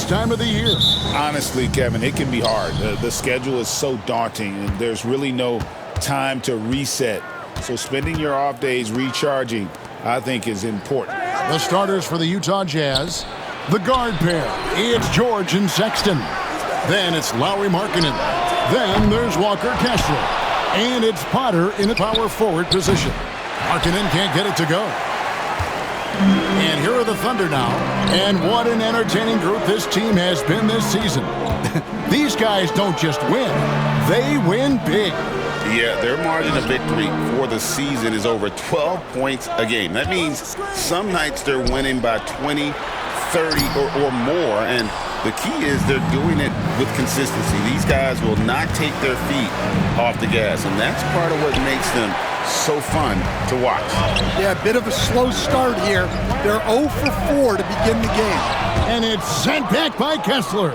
this time of the year. Honestly, Kevin, it can be hard. The schedule is so daunting, and there's really no time to reset. So spending your off days recharging, I think, is important. The starters for the Utah Jazz, the guard pair. It's George and Sexton. Then it's Lauri Markkanen. Then there's Walker Kessler. And it's Potter in a power forward position. Markkanen can't get it to go. And here are the Thunder now. And what an entertaining group this team has been this season. These guys don't just win, they win big. Yeah, their margin of victory for the season is over 12 points a game. That means some nights they're winning by 20, 30, or more. And the key is they're doing it with consistency. These guys will not take their feet off the gas, and that's part of what makes them so fun to watch. Yeah, a bit of a slow start here. They're 0 for 4 to begin the game. And it's sent back by Kessler.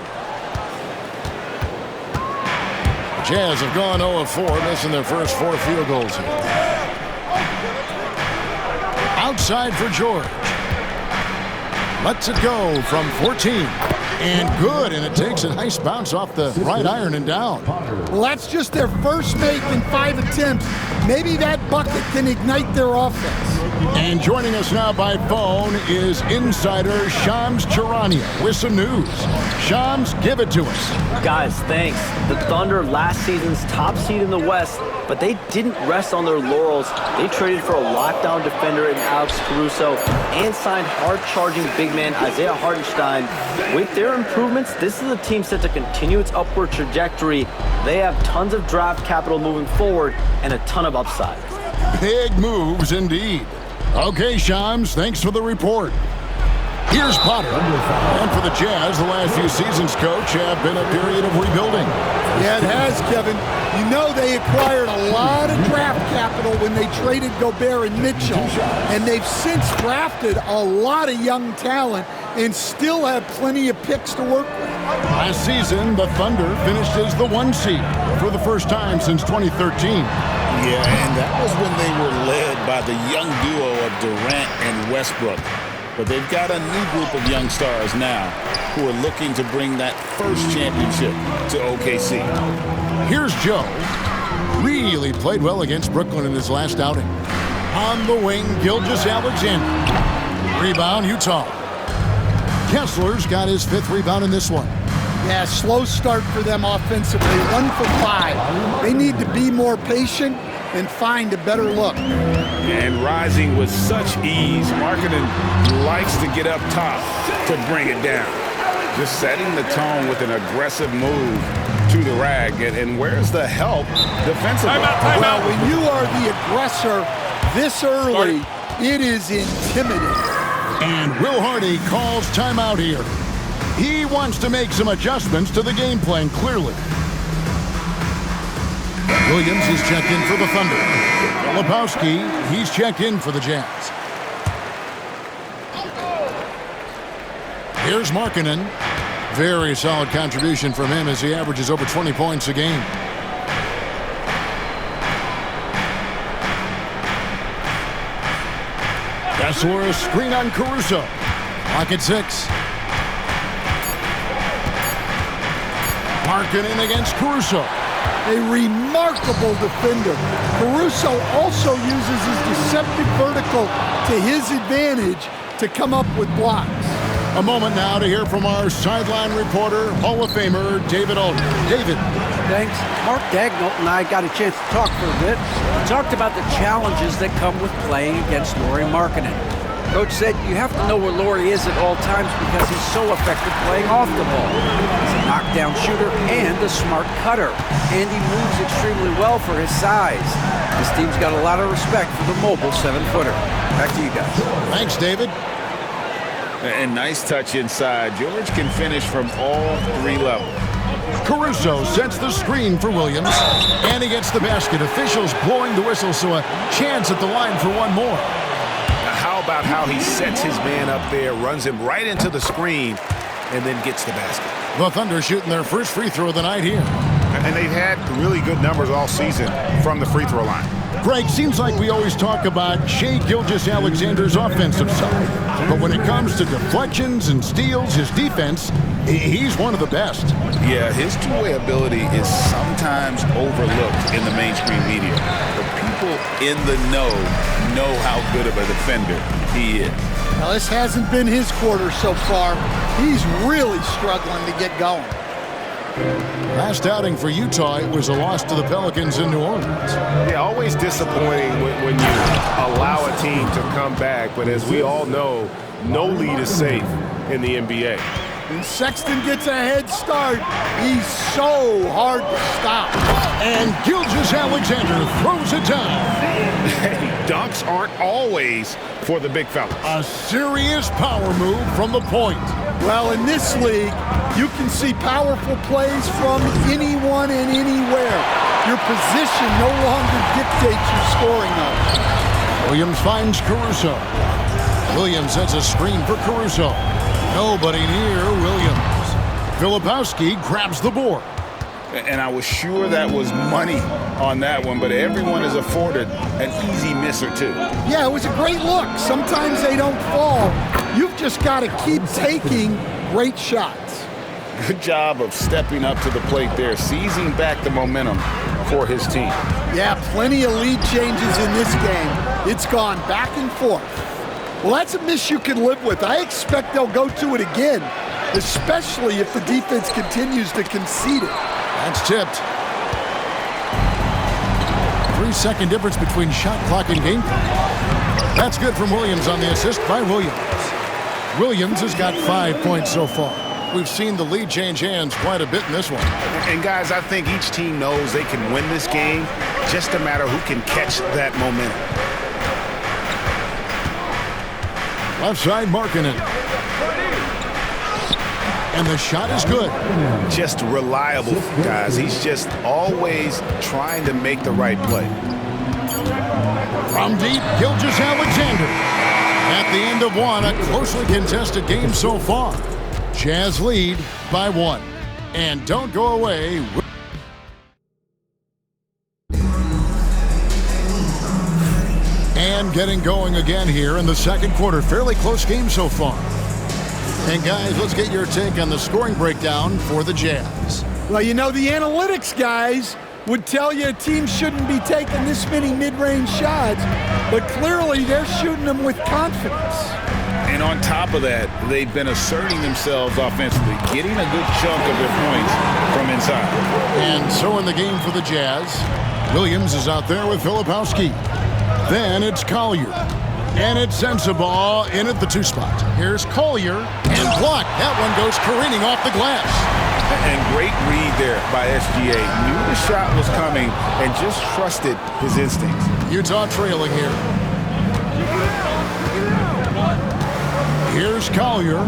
The Jazz have gone 0 of 4, missing their first 4 field goals here. Outside for George. Lets it go from 14. And good, and it takes a nice bounce off the right iron and down. Well, that's just their first make in 5 attempts. Maybe that bucket can ignite their offense. And joining us now by phone is insider Shams Charania with some news. Shams, give it to us. Guys, thanks. The Thunder, last season's top seed in the West, but they didn't rest on their laurels. They traded for a lockdown defender in Alex Caruso and signed hard-charging big man Isaiah Hartenstein. With their improvements, this is a team set to continue its upward trajectory. They have tons of draft capital moving forward and a ton of upside. Big moves indeed. Okay, Shams, thanks for the report. Here's Potter. And for the Jazz, the last few seasons, Coach, have been a period of rebuilding. Yeah, it has, Kevin. You know they acquired a lot of draft capital when they traded Gobert and Mitchell, and they've since drafted a lot of young talent and still have plenty of picks to work with. Last season, the Thunder finished as the 1 seed for the first time since 2013. Yeah, and that was when they were led by the young duo of Durant and Westbrook. But they've got a new group of young stars now who are looking to bring that first championship to OKC. Here's Joe. Really played well against Brooklyn in his last outing. On the wing, Gilgeous-Alexander. Rebound, Utah. Kessler's got his 5th rebound in this one. Yeah, slow start for them offensively, 1 for 5. They need to be more patient and find a better look. And rising with such ease, Markkanen likes to get up top to bring it down. Just setting the tone with an aggressive move to the rag. And where's the help defensively? Well, when you are the aggressor this early, it is intimidating. And Will Hardy calls timeout here. He wants to make some adjustments to the game plan, clearly. Williams is checked in for the Thunder. Lepowski, he's checked in for the Jazz. Here's Markkanen. Very solid contribution from him as he averages over 20 points a game. Kessler, a screen on Caruso. Clock at 6. Markkanen against Caruso. A remarkable defender. Caruso also uses his deceptive vertical to his advantage to come up with blocks. A moment now to hear from our sideline reporter, Hall of Famer David Aldridge. David. Thanks. Mark Daigneault and I got a chance to talk for a bit. We talked about the challenges that come with playing against Lauri Markkanen. Coach said you have to know where Lauri is at all times because he's so effective playing off the ball. He's a knockdown shooter and a smart cutter. And he moves extremely well for his size. This team's got a lot of respect for the mobile 7-footer. Back to you guys. Thanks, David. And nice touch inside. George can finish from all 3 levels. Caruso sets the screen for Williams, and he gets the basket. Officials blowing the whistle, so a chance at the line for one more. Now how about how he sets his man up there, runs him right into the screen, and then gets the basket. The Thunder shooting their first free throw of the night here. And they've had really good numbers all season from the free throw line. Greg, seems like we always talk about Shai Gilgeous-Alexander's offensive side. But when it comes to deflections and steals, his defense, he's one of the best. Yeah, his two-way ability is sometimes overlooked in the mainstream media. The people in the know how good of a defender he is. Now, this hasn't been his quarter so far. He's really struggling to get going. Last outing for Utah, it was a loss to the Pelicans in New Orleans. Yeah, always disappointing when you allow a team to come back. But as we all know, no lead is safe in the NBA. And Sexton gets a head start. He's so hard to stop. And Gilgeous-Alexander throws it down. Dunks aren't always for the big fellas. A serious power move from the point. Well, in this league, you can see powerful plays from anyone and anywhere. Your position no longer dictates your scoring up. Williams finds Caruso. Williams sets a screen for Caruso. Nobody near Williams. Filipowski grabs the board. And I was sure that was money on that one, but everyone is afforded an easy miss or two. Yeah, it was a great look. Sometimes they don't fall. You've just got to keep taking great shots. Good job of stepping up to the plate there, seizing back the momentum for his team. Yeah, plenty of lead changes in this game. It's gone back and forth. Well, that's a miss you can live with. I expect they'll go to it again, especially if the defense continues to concede it. That's tipped. 3-second difference between shot clock and game clock. That's good from Williams on the assist by Williams. Williams has got 5 points so far. We've seen the lead change hands quite a bit in this one. And guys, I think each team knows they can win this game, just a matter who can catch that momentum. Left side, Markkanen. And the shot is good. Just reliable, guys. He's just always trying to make the right play. From deep, Gilgeous-Alexander. At the end of one, a closely contested game so far. Jazz lead by 1. And don't go away. And getting going again here in the second quarter. Fairly close game so far. And guys, let's get your take on the scoring breakdown for the Jazz. Well, you know, the analytics guys would tell you a team shouldn't be taking this many mid-range shots, but clearly they're shooting them with confidence. And on top of that, they've been asserting themselves offensively, getting a good chunk of their points from inside. And so in the game for the Jazz, Williams is out there with Filipowski. Then it's Collier. And it's Sensabaugh in at the 2 spot. Here's Collier and blocked. That one goes careening off the glass. And great read there by SGA. Knew the shot was coming and just trusted his instincts. Utah trailing here. Here's Collier.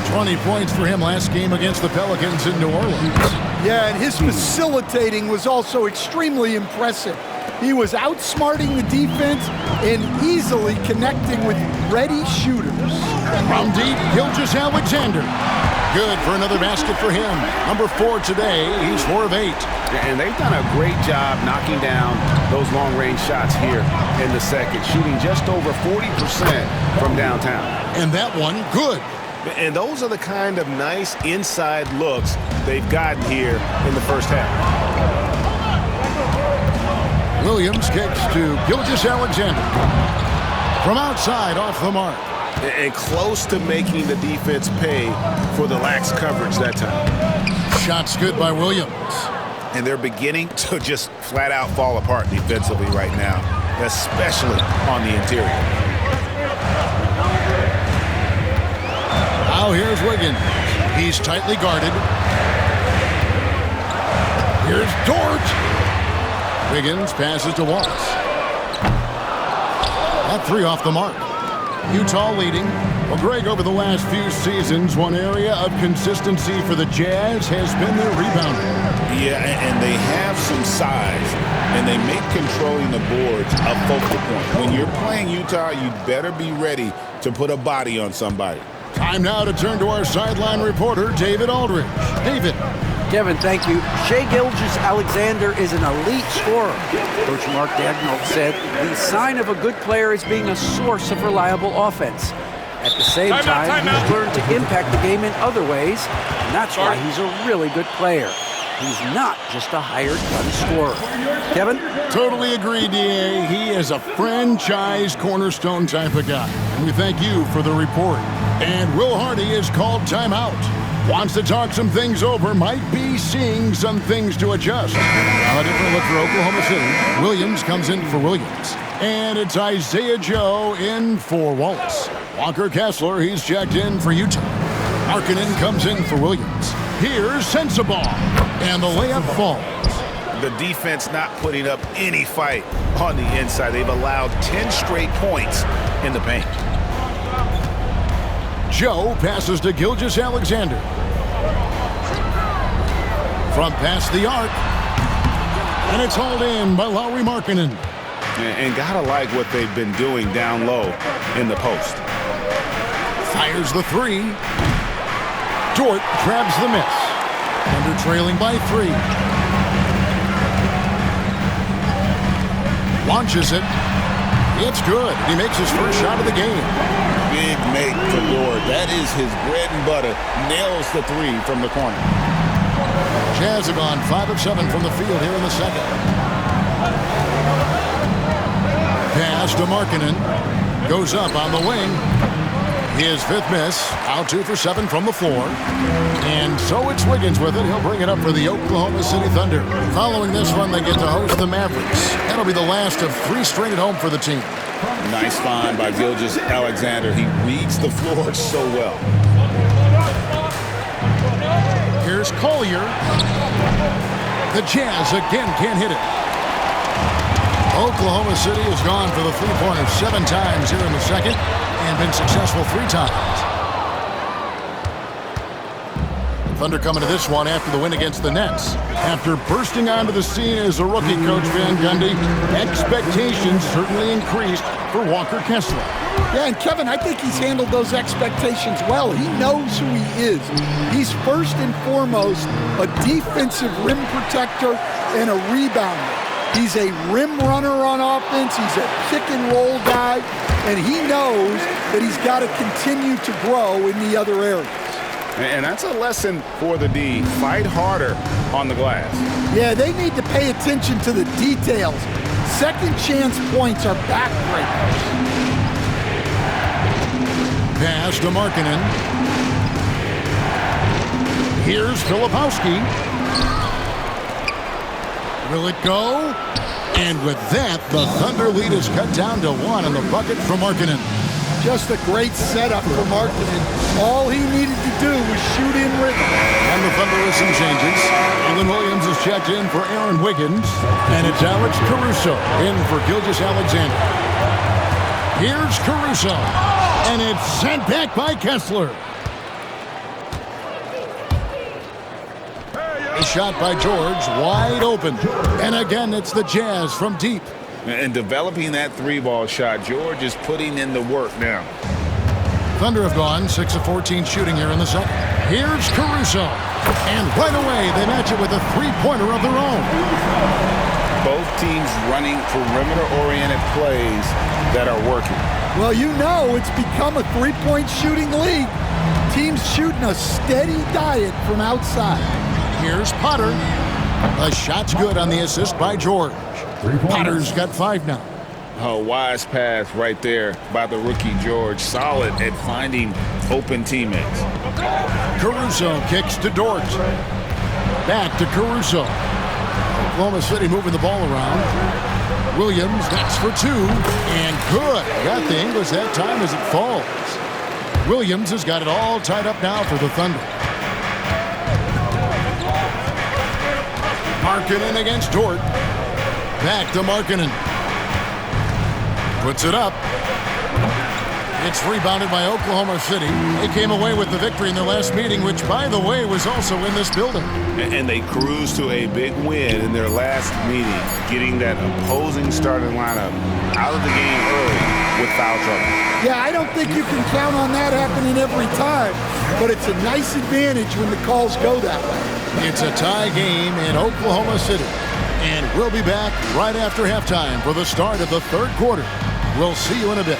20 points for him last game against the Pelicans in New Orleans. Yeah, and his facilitating was also extremely impressive. He was outsmarting the defense and easily connecting with ready shooters. From deep, Gilgeous-Alexander. Good for another basket for him. Number 4 today. He's 4 of 8. And they've done a great job knocking down those long-range shots here in the second, shooting just over 40% from downtown. And that one, good. And those are the kind of nice inside looks they've gotten here in the first half. Williams kicks to Gilgeous-Alexander. From outside, off the mark. And close to making the defense pay for the lax coverage that time. Shot's good by Williams. And they're beginning to just flat out fall apart defensively right now, especially on the interior. Now here's Wiggins. He's tightly guarded. Here's George. Wiggins passes to Wallace. That 3 off the mark. Utah leading. Well, Greg, over the last few seasons, one area of consistency for the Jazz has been their rebounding. Yeah, and they have some size, and they make controlling the boards a focal point. When you're playing Utah, you better be ready to put a body on somebody. Time now to turn to our sideline reporter, David Aldridge. David. Kevin, thank you. Shai Gilgeous-Alexander is an elite scorer. Coach Mark Daigneault said the sign of a good player is being a source of reliable offense. At the same time, he's learned to impact the game in other ways, and that's why he's a really good player. He's not just a hired gun scorer. Kevin? Totally agree, D.A. He is a franchise cornerstone type of guy. And we thank you for the report. And Will Hardy is called timeout. Wants to talk some things over, might be seeing some things to adjust. A different look for Oklahoma City. Williams comes in for Williams. And it's Isaiah Joe in for Wallace. Walker Kessler, he's checked in for Utah. Markkanen comes in for Williams. Here's Sensabaugh, and the layup falls. The defense not putting up any fight on the inside. They've allowed 10 straight points in the paint. Joe passes to Gilgeous-Alexander. From past the arc, and it's hauled in by Lauri Markkanen. And gotta like what they've been doing down low in the post. Fires the three. Dort grabs the miss. Thunder trailing by 3. Launches it. It's good. He makes his first shot of the game. Big make for Dort. That is his bread and butter. Nails the 3 from the corner. Jazz have gone 5 of 7 from the field here in the second. Pass to Markkanen. Goes up on the wing. His 5th miss. Out 2 for 7 from the floor. And so it's Wiggins with it. He'll bring it up for the Oklahoma City Thunder. Following this run, they get to host the Mavericks. That'll be the last of 3 straight at home for the team. Nice find by Gilgeous-Alexander. He reads the floor so well. Here's Collier. The Jazz again can't hit it. Oklahoma City has gone for the three-pointer 7 times here in the second and been successful 3 times. Thunder coming to this one after the win against the Nets. After bursting onto the scene as a rookie, Coach Van Gundy, expectations certainly increased for Walker Kessler. Yeah, and Kevin, I think he's handled those expectations well. He knows who he is. He's first and foremost a defensive rim protector and a rebounder. He's a rim runner on offense. He's a pick-and-roll guy, and he knows that he's got to continue to grow in the other areas. And that's a lesson for the D. Fight harder on the glass. Yeah, they need to pay attention to the details. Second chance points are backbreakers. Pass to Markkanen. Here's Filipowski. Will it go? And with that, the Thunder lead is cut down to 1 in the bucket for Markkanen. Just a great setup for Markkanen. All he needed to do was shoot in rhythm. And the Thunder with some changes. Alan Williams is checked in for Aaron Wiggins. And it's Alex Caruso in for Gilgeous-Alexander. Here's Caruso. And it's sent back by Kessler. A shot by George, wide open. And again, it's the Jazz from deep. And developing that 3-ball shot, George is putting in the work now. Thunder have gone 6 of 14 shooting here in the second. Here's Caruso. And right away, they match it with a 3-pointer of their own. Both teams running perimeter-oriented plays that are working. Well, you know it's become a 3-point shooting league. Teams shooting a steady diet from outside. Here's Potter. The shot's good on the assist by George. Potter's got 5 now. A wise pass right there by the rookie George. Solid at finding open teammates. Caruso kicks to Dort. Back to Caruso. Oklahoma City moving the ball around. Williams knocks for 2. And good. Got the English that time as it falls. Williams has got it all tied up now for the Thunder. Markkanen against Dort. Back to Markkanen. Puts it up. It's rebounded by Oklahoma City. They came away with the victory in their last meeting, which, by the way, was also in this building. And they cruised to a big win in their last meeting, getting that opposing starting lineup out of the game early with foul trouble. Yeah, I don't think you can count on that happening every time, but it's a nice advantage when the calls go that way. It's a tie game in Oklahoma City. And we'll be back right after halftime for the start of the third quarter. We'll see you in a bit.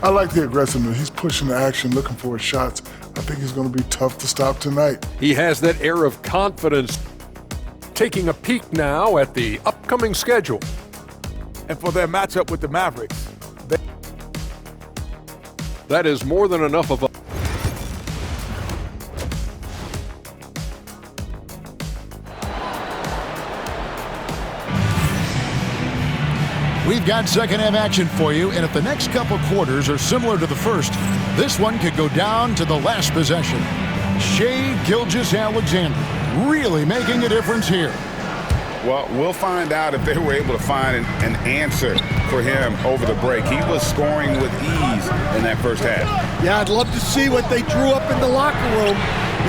I like the aggressiveness. He's pushing the action, looking for his shots. I think he's going to be tough to stop tonight. He has that air of confidence. Taking a peek now at the upcoming schedule. And for their matchup with the Mavericks. That is more than enough of a... We've got second half action for you, and if the next couple quarters are similar to the first, this one could go down to the last possession. Shai Gilgeous-Alexander really making a difference here. Well, we'll find out if they were able to find an answer for him over the break. He was scoring with ease in that first half. Yeah, I'd love to see what they drew up in the locker room,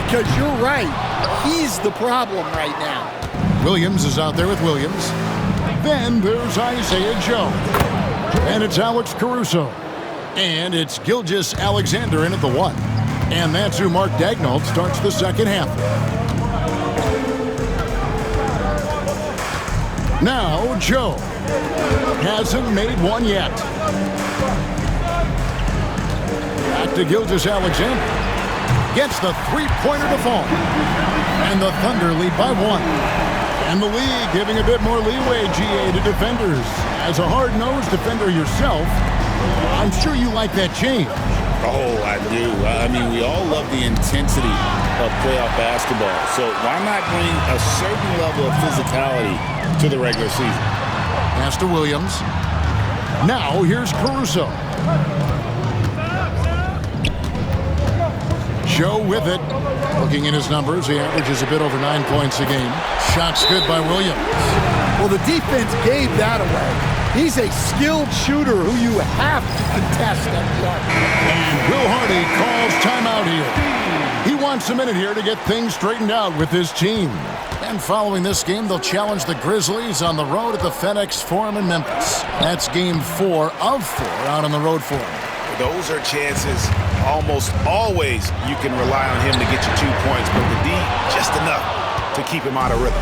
because you're right. He's the problem right now. Williams is out there with Williams. Then there's Isaiah Joe. And it's Alex Caruso. And it's Gilgeous-Alexander in at the 1. And that's who Mark Daigneault starts the second half. Now Joe hasn't made one yet. Back to Gilgeous-Alexander. Gets the three-pointer to fall. And the Thunder lead by 1. And the league giving a bit more leeway, GA, to defenders. As a hard-nosed defender yourself, I'm sure you like that change. Oh, I do. I mean, we all love the intensity of playoff basketball. So why not bring a certain level of physicality to the regular season? Pass to Williams. Now here's Caruso. Joe with it. Looking at his numbers, he averages a bit over 9 points a game. Shots good by Williams. Well, the defense gave that away. He's a skilled shooter who you have to contest at the arc. And Will Hardy calls timeout here. He wants a minute here to get things straightened out with his team. And following this game, they'll challenge the Grizzlies on the road at the FedEx Forum in Memphis. That's game 4 of 4 out on the road for him. Those are chances almost always you can rely on him to get you 2 points, but the D, just enough to keep him out of rhythm.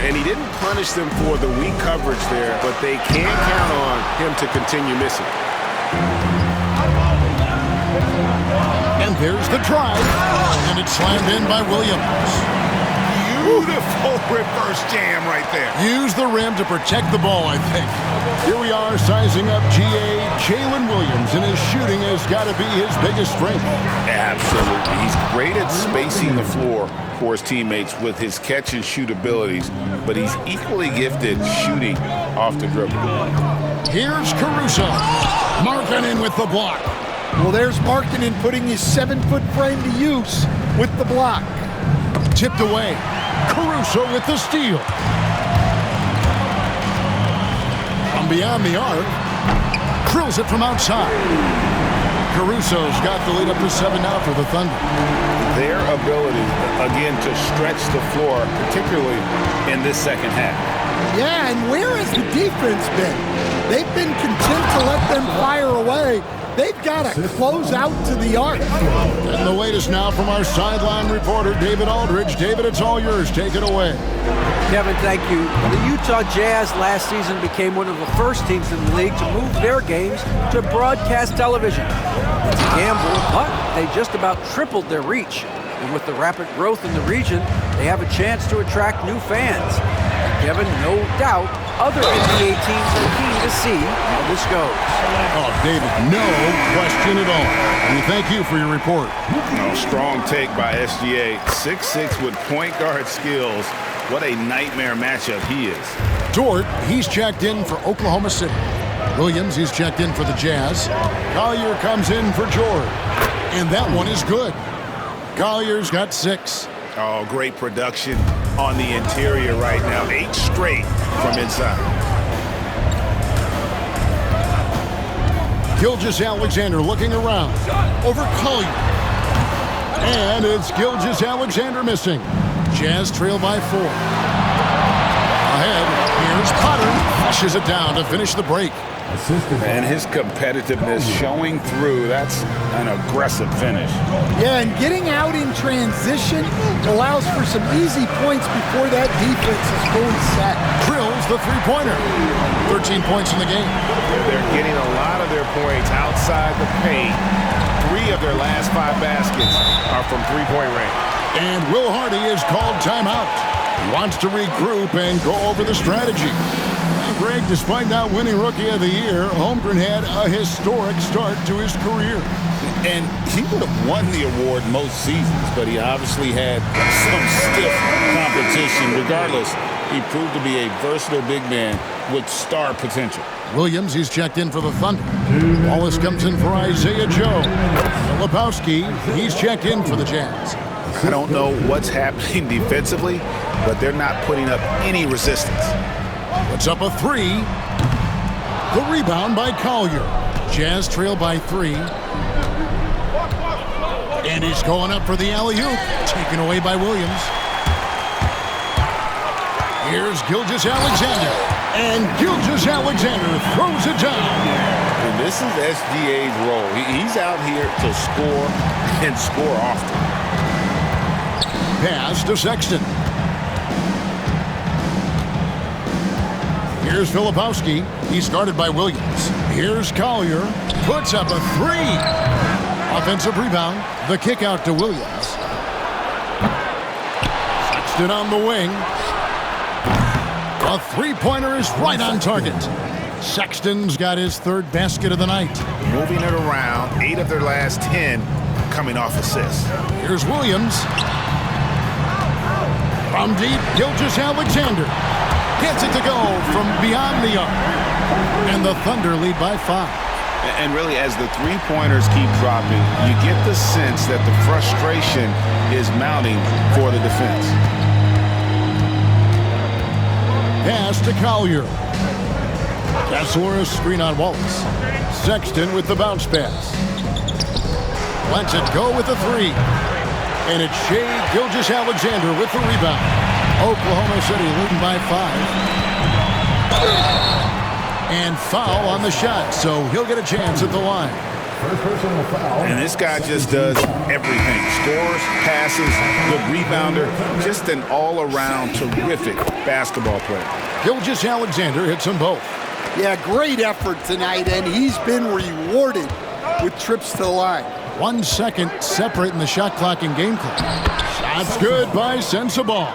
And he didn't punish them for the weak coverage there, but they can count on him to continue missing. And there's the drive, and it's slammed in by Williams. Beautiful reverse jam right there. Use the rim to protect the ball, I think. Here we are sizing up GA. Jalen Williams, and his shooting has got to be his biggest strength. Absolutely. He's great at spacing the floor for his teammates with his catch and shoot abilities, but he's equally gifted shooting off the dribble. Here's Caruso. Markkanen with the block. Well, there's Markkanen putting his 7-foot frame to use with the block. Tipped away. Caruso with the steal. From beyond the arc. Drills it from outside. Caruso's got the lead up to 7 now for the Thunder. Their ability, again, to stretch the floor, particularly in this second half. Yeah, and where has the defense been? They've been content to let them fire away. They've got to close out to the arc. And the latest now from our sideline reporter, David Aldridge. David, it's all yours. Take it away. Kevin, thank you. The Utah Jazz last season became one of the first teams in the league to move their games to broadcast television. It's a gamble, but they just about tripled their reach. And with the rapid growth in the region, they have a chance to attract new fans. Kevin, no doubt, other NBA teams are keen to see how this goes. Oh, David, no question at all. We thank you for your report. No, strong take by SGA. 6'6" with point guard skills. What a nightmare matchup he is. Dort, he's checked in for Oklahoma City. Williams, he's checked in for the Jazz. Collier comes in for George. And that one is good. Collier's got 6. Oh, great production on the interior right now. 8 straight from inside. Gilgeous-Alexander looking around. Over Collier. And it's Gilgeous-Alexander missing. Jazz trail by 4. Ahead, here's Potter. Flushes it down to finish the break. And his competitiveness showing through. That's an aggressive finish. Yeah, and getting out in transition allows for some easy points before that defense is fully set. Drills the three-pointer. 13 points in the game. They're getting a lot of their points outside the paint. 3 of their last 5 baskets are from three-point range. And Will Hardy is called timeout. He wants to regroup and go over the strategy. Greg, despite not winning Rookie of the Year, Holmgren had a historic start to his career. And he would have won the award most seasons, but he obviously had some stiff competition. Regardless, he proved to be a versatile big man with star potential. Williams, he's checked in for the Thunder. Wallace comes in for Isaiah Joe. Filipowski, he's checked in for the Jazz. I don't know what's happening defensively, but they're not putting up any resistance. Puts up a 3. The rebound by Collier. Jazz trail by 3. And he's going up for the alley-oop. Taken away by Williams. Here's Gilgeous-Alexander. And Gilgeous-Alexander throws it down. And this is SGA's role. He's out here to score and score often. Pass to Sexton. Here's Filipowski. He's guarded by Williams. Here's Collier. Puts up a 3. Offensive rebound. The kick out to Williams. Sexton on the wing. A three-pointer is right on target. Sexton's got his 3rd basket of the night. Moving it around, 8 of their last 10 coming off assists. Here's Williams. From deep, Gilgeous-Alexander. Gets it to go from beyond the arc. And the Thunder lead by 5. And really, as the three-pointers keep dropping, you get the sense that the frustration is mounting for the defense. Pass to Collier. Casuar's screen on Wallace. Sexton with the bounce pass. Lets it go with a 3. And it's Shai Gilgeous-Alexander with the rebound. Oklahoma City leading by 5. And foul on the shot, so he'll get a chance at the line. And this guy just does everything. Scores, passes, good rebounder, just an all-around terrific basketball player. Gilgeous-Alexander hits them both. Yeah, great effort tonight, and he's been rewarded with trips to the line. 1 second separating the shot clock and game clock. Shots good by Sensabaugh.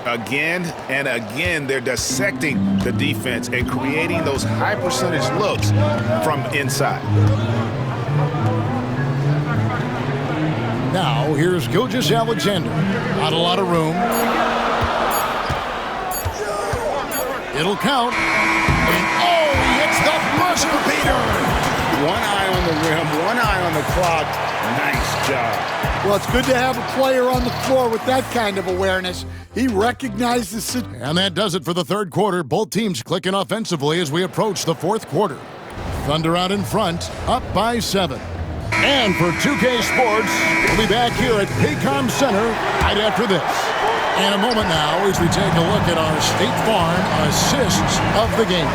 Again and again, they're dissecting the defense and creating those high-percentage looks from inside. Now, here's Gilgeous-Alexander. Not a lot of room. It'll count. And, oh, he hits the buzzer beater. One eye on the rim, one eye on the clock. Nice job. Well, it's good to have a player on the floor with that kind of awareness. He recognizes it. And that does it for the 3rd quarter. Both teams clicking offensively as we approach the 4th quarter. Thunder out in front, up by 7. And for 2K Sports, we'll be back here at Paycom Center right after this. In a moment now as we take a look at our State Farm assists of the game.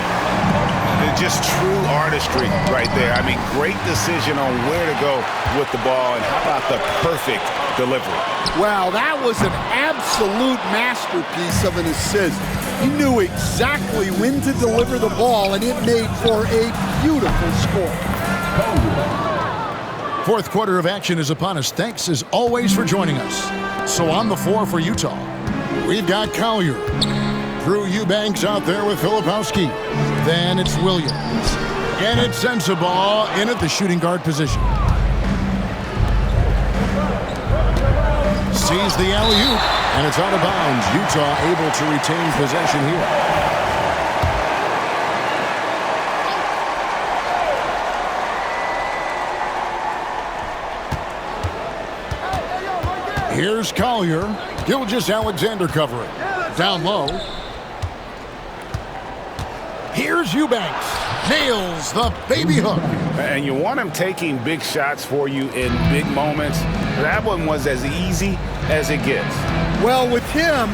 Just true artistry right there. I mean, great decision on where to go with the ball, and how about the perfect delivery? Wow, that was an absolute masterpiece of an assist. He knew exactly when to deliver the ball, and it made for a beautiful score. 4th quarter of action is upon us. Thanks as always for joining us. So on the floor for Utah, we've got Collier. Drew Eubanks out there with Filipowski. Then it's Williams. And it's Sensabaugh in at the shooting guard position. Sees the alley-oop, and it's out of bounds. Utah able to retain possession here. Here's Collier. Gilgeous-Alexander covering. Down low. Here's Eubanks. Nails the baby hook. And you want him taking big shots for you in big moments. That one was as easy as it gets. Well, with him,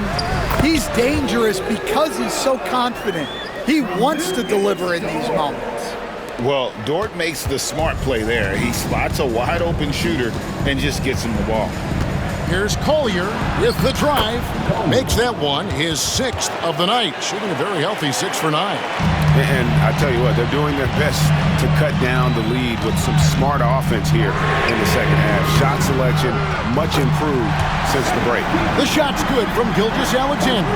he's dangerous because he's so confident. He wants to deliver in these moments. Well, Dort makes the smart play there. He spots a wide open shooter and just gets him the ball. Here's Collier with the drive. Makes that one his 6th of the night. Shooting a very healthy 6 for 9. And I tell you what, they're doing their best to cut down the lead with some smart offense here in the second half. Shot selection much improved since the break. The shot's good from Gilgeous-Alexander.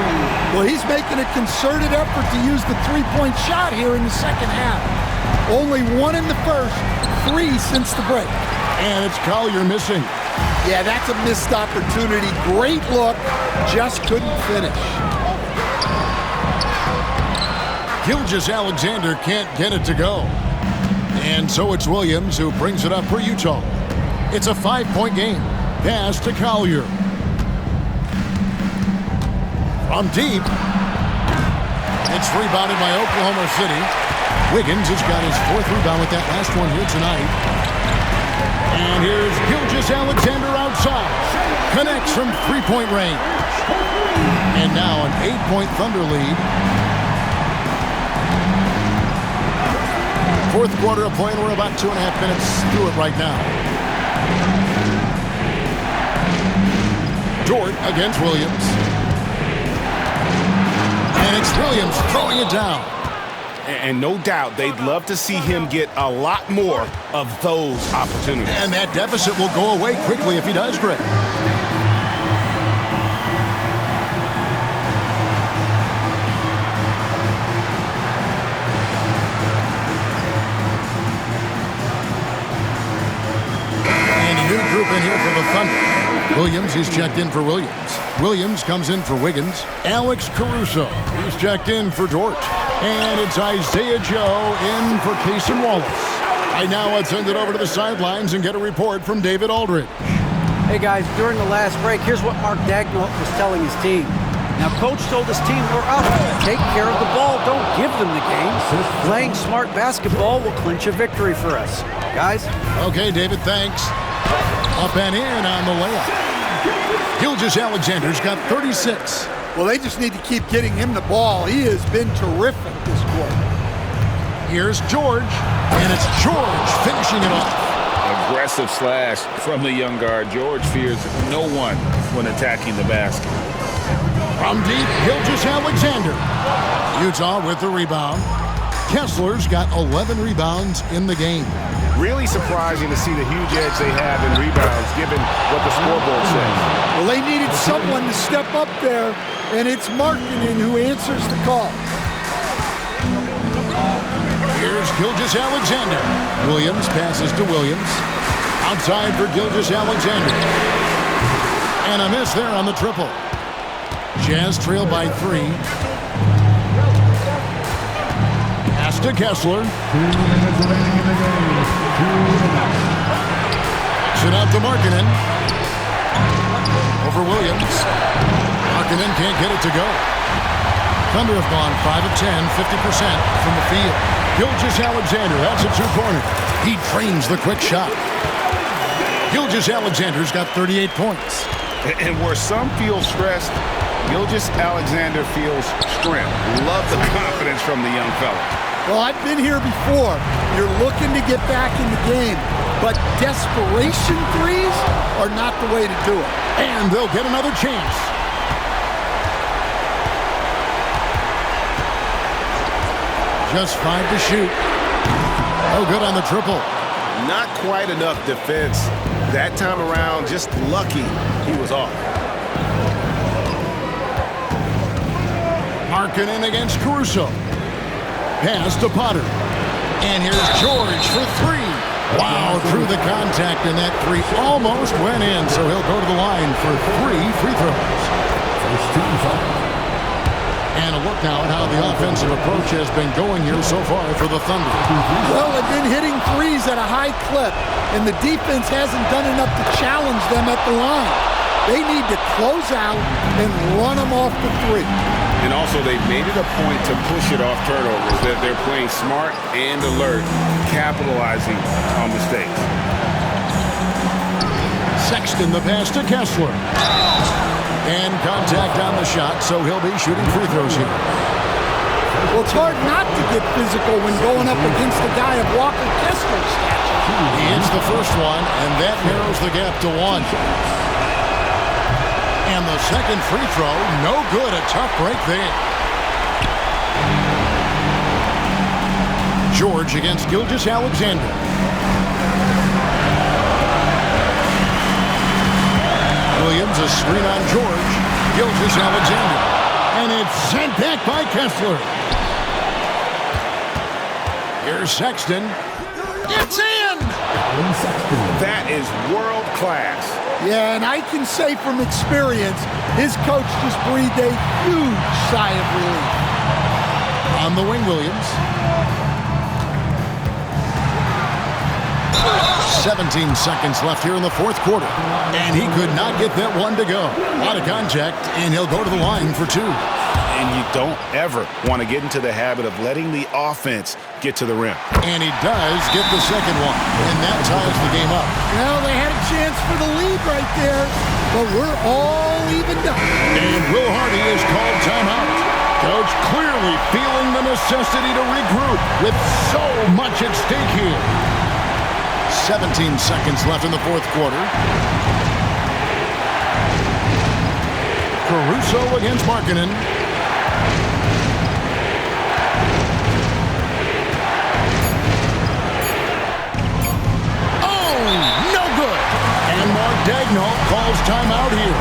Well, he's making a concerted effort to use the three-point shot here in the second half. Only 1 in the first, 3 since the break. And it's Collier missing. Yeah, that's a missed opportunity. Great look, just couldn't finish. Gilgeous-Alexander can't get it to go. And so it's Williams who brings it up for Utah. It's a 5-point game. Pass to Collier. From deep. It's rebounded by Oklahoma City. Wiggins has got his 4th rebound with that last one here tonight. And here's Gilgeous-Alexander outside. Connects from 3-point range. And now an 8-point Thunder lead. 4th quarter of play, and we're about 2.5 minutes through it right now. Dort against Williams. And it's Williams throwing it down. And no doubt they'd love to see him get a lot more of those opportunities. And that deficit will go away quickly if he does, Greg. And a new group in here for the Thunder. Williams is checked in for Williams. Williams comes in for Wiggins. Alex Caruso is checked in for Dort. And it's Isaiah Joe in for Cason Wallace. Right now, let's send it over to the sidelines and get a report from David Aldridge. Hey, guys, during the last break, here's what Mark Daigneault was telling his team. Now, Coach told his team, we're up. Take care of the ball. Don't give them the game. Playing smart basketball will clinch a victory for us. Guys? Okay, David, thanks. Up and in on the layup. Gilgeous-Alexander's got 36. Well, they just need to keep getting him the ball. He has been terrific this quarter. Here's George, and it's George finishing it off. Aggressive slash from the young guard. George fears no one when attacking the basket. From deep, Gilgeous-Alexander. Utah with the rebound. Kessler's got 11 rebounds in the game. Really surprising to see the huge edge they have in rebounds, given what the scoreboard says. Well, they needed someone to step up there, and it's Markkanen who answers the call. Here's Gilgeous-Alexander. Williams passes to Williams. Outside for Gilgeous-Alexander. And a miss there on the triple. Jazz trail by 3. Pass to Kessler. Sit out to Markkanen. Over Williams. Markkanen can't get it to go. Thunder have gone 5 of 10, 50% from the field. Gilgeous-Alexander, that's a 2-pointer. He trains the quick shot. Gilgeous-Alexander's got 38 points. And where some feel stressed, Gilgeous-Alexander feels strength. Love the confidence from the young fella. Well, I've been here before. You're looking to get back in the game, but desperation threes are not the way to do it. And they'll get another chance. Just 5 to shoot. Oh, good on the triple. Not quite enough defense. That time around, just lucky he was off. Markkanen against Caruso. Pass to Potter. And here's George for 3. Wow, through the contact, and that 3 almost went in, so he'll go to the line for 3 free throws. And a look now at how the offensive approach has been going here so far for the Thunder. Well, they've been hitting threes at a high clip, and the defense hasn't done enough to challenge them at the line. They need to close out and run them off the 3. And also, they've made it a point to push it off turnovers. That they're playing smart and alert, capitalizing on mistakes. Sexton the pass to Kessler. And tacked on the shot, so he'll be shooting free throws here. Well, it's hard not to get physical when going up against a guy of Walker Kessler's stature. He hits the first one, and that narrows the gap to 1. And the second free throw, no good. A tough break there. George against Gilgeous-Alexander. Williams, a screen on George. Gilgeous-Alexander. And it's sent back by Kessler. Here's Sexton. It's in! That is world class. Yeah, and I can say from experience, his coach just breathed a huge sigh of relief. On the wing, Williams. 17 seconds left here in the fourth quarter. And he could not get that one to go. Out of contact, and he'll go to the line for 2. And you don't ever want to get into the habit of letting the offense get to the rim. And he does get the second one. And that ties the game up. Well, they had a chance for the lead right there, but we're all evened up. And Will Hardy is called timeout. Coach clearly feeling the necessity to regroup with so much at stake here. 17 seconds left in the fourth quarter. Caruso against Markkanen. Oh, no good. And Mark Daigneault calls timeout here.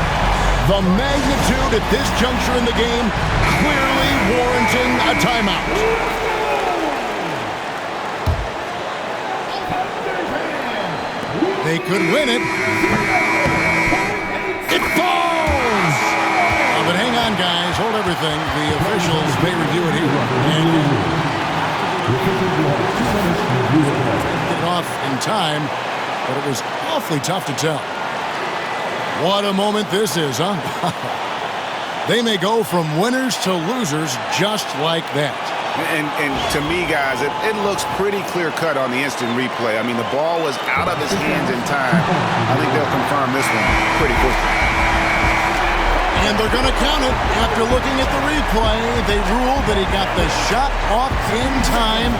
The magnitude at this juncture in the game clearly warranting a timeout. They could win it. It falls! Oh, but hang on, guys. Hold everything. The officials may review it here. Get it off in time, but it was awfully tough to tell. What a moment this is, huh? They may go from winners to losers just like that. And to me, guys, it looks pretty clear-cut on the instant replay. I mean, the ball was out of his hands in time. I think they'll confirm this one pretty quickly. And they're going to count it. After looking at the replay, they ruled that he got the shot off in time.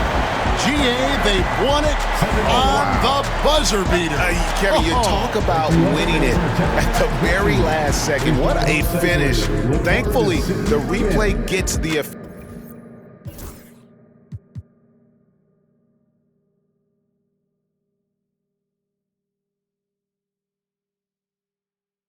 GA, they won it on the buzzer beater. Kevin, you talk about winning it at the very last second. What a finish. Thankfully, the replay gets the